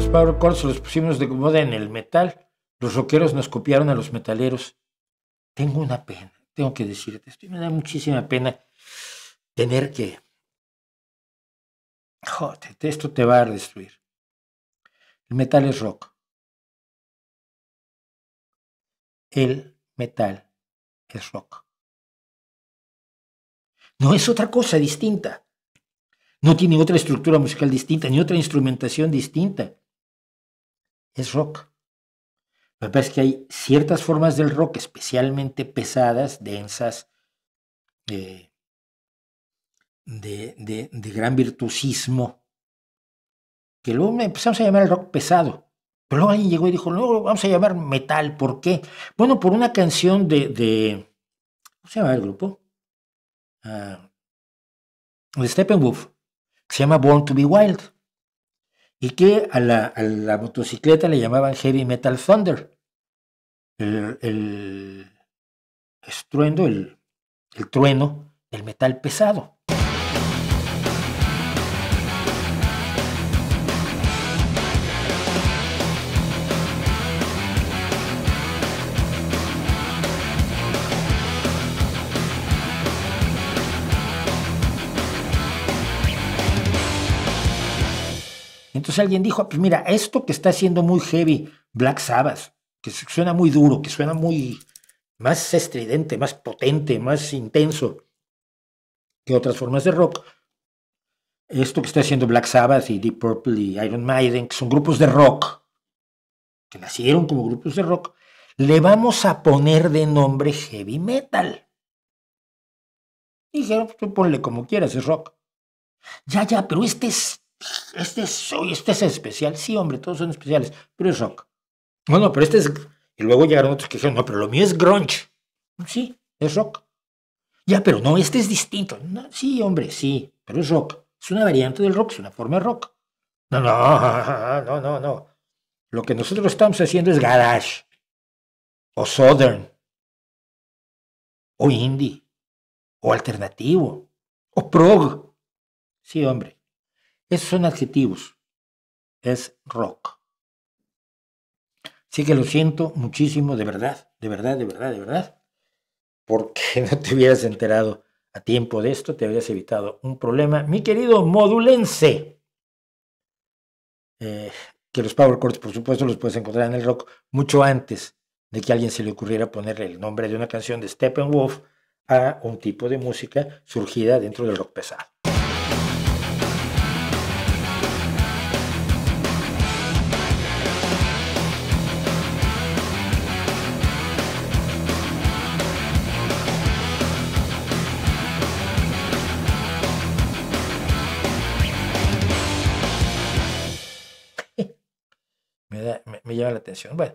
Los power chords los pusimos de moda en el metal. Los rockeros nos copiaron a los metaleros. Tengo una pena, tengo que decirte esto. Me da muchísima pena tener que... Joder, esto te va a destruir. El metal es rock. El metal es rock. No es otra cosa distinta. No tiene otra estructura musical distinta, ni otra instrumentación distinta. Es rock. Me parece que hay ciertas formas del rock especialmente pesadas, densas, de gran virtuosismo, que luego empezamos a llamar el rock pesado. Pero luego alguien llegó y dijo, no, vamos a llamar metal. ¿Por qué? Bueno, por una canción ¿cómo se llama el grupo? De Steppenwolf, que se llama Born to be Wild, y que a la motocicleta le llamaban Heavy Metal Thunder. El estruendo, el trueno del metal pesado. Entonces alguien dijo, pues mira, esto que está haciendo muy heavy Black Sabbath, que suena muy duro, que suena muy más estridente, más potente, más intenso que otras formas de rock, esto que está haciendo Black Sabbath y Deep Purple y Iron Maiden, que son grupos de rock, que nacieron como grupos de rock, le vamos a poner de nombre heavy metal. Y dijeron, pues tú ponle como quieras, es rock. Ya, pero este es especial. Sí, hombre, todos son especiales, pero es rock. No, pero este es... Y luego llegaron otros que dijeron, no, pero lo mío es grunge. Sí, es rock. Ya, pero no, este es distinto. No, sí, hombre, sí, pero es rock. Es una variante del rock, es una forma de rock. No. Lo que nosotros estamos haciendo es garage, o southern, o indie, o alternativo, o prog. Sí, hombre. Esos son adjetivos. Es rock. Así que lo siento muchísimo, de verdad, porque no te hubieras enterado a tiempo de esto, te habrías evitado un problema. Mi querido modulense, que los power chords, por supuesto, los puedes encontrar en el rock mucho antes de que a alguien se le ocurriera ponerle el nombre de una canción de Steppenwolf a un tipo de música surgida dentro del rock pesado. Me llama la atención. Bueno.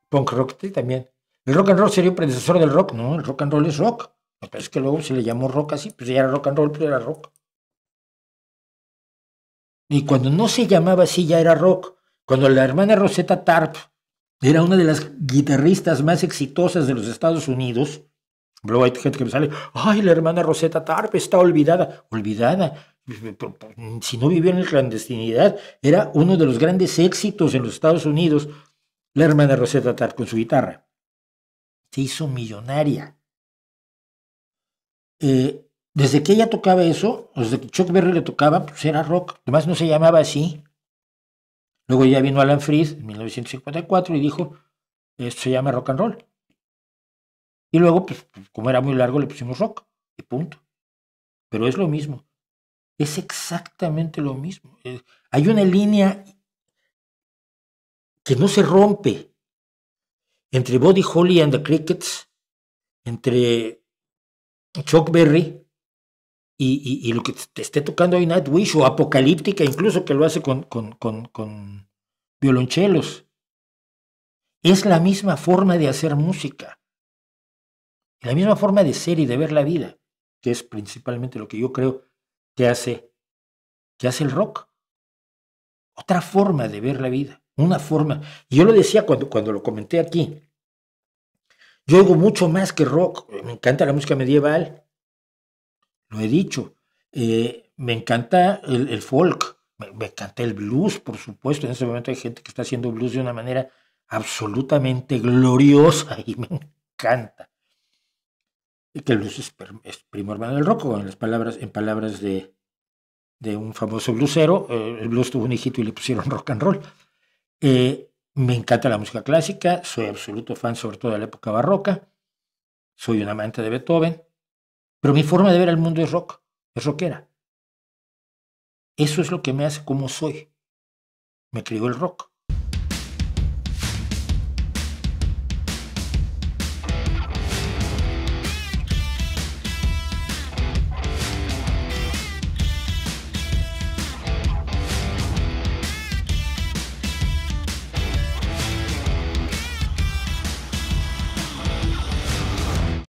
Punk rock también. El rock and roll sería un predecesor del rock, ¿no? El rock and roll es rock. Pero es que luego se le llamó rock así, pues ya era rock and roll, pero era rock. Y cuando no se llamaba así ya era rock. Cuando la hermana Rosetta Tarp era una de las guitarristas más exitosas de los Estados Unidos, luego hay gente que me sale, ay, la hermana Rosetta Tarp está olvidada. Si no vivía en la clandestinidad, era uno de los grandes éxitos en los Estados Unidos, la hermana Rosetta Tarp con su guitarra. Se hizo millonaria. Desde que ella tocaba eso, desde que Chuck Berry le tocaba, pues era rock. Además no se llamaba así. Luego ya vino Alan Freed en 1954 y dijo, esto se llama rock and roll. Y luego, pues como era muy largo, le pusimos rock y punto. Pero es lo mismo. Es exactamente lo mismo. Hay una línea que no se rompe entre Buddy Holly and the Crickets, entre Chuck Berry y lo que te esté tocando hoy Nightwish o Apocalíptica, incluso que lo hace con violonchelos. Es la misma forma de hacer música, la misma forma de ser y de ver la vida, que es principalmente lo que yo creo que hace el rock. Otra forma de ver la vida, una forma. Y yo lo decía cuando lo comenté aquí. Yo oigo mucho más que rock. Me encanta la música medieval. Lo he dicho. Me encanta el folk, me encanta el blues, por supuesto. En ese momento hay gente que está haciendo blues de una manera absolutamente gloriosa y me encanta. Y que el blues es primo hermano del rock, o en palabras de un famoso bluesero, el blues tuvo un hijito y le pusieron rock and roll. Me encanta la música clásica, soy absoluto fan sobre todo de la época barroca, soy un amante de Beethoven, pero mi forma de ver al mundo es rock, es rockera. Eso es lo que me hace como soy. Me crió el rock.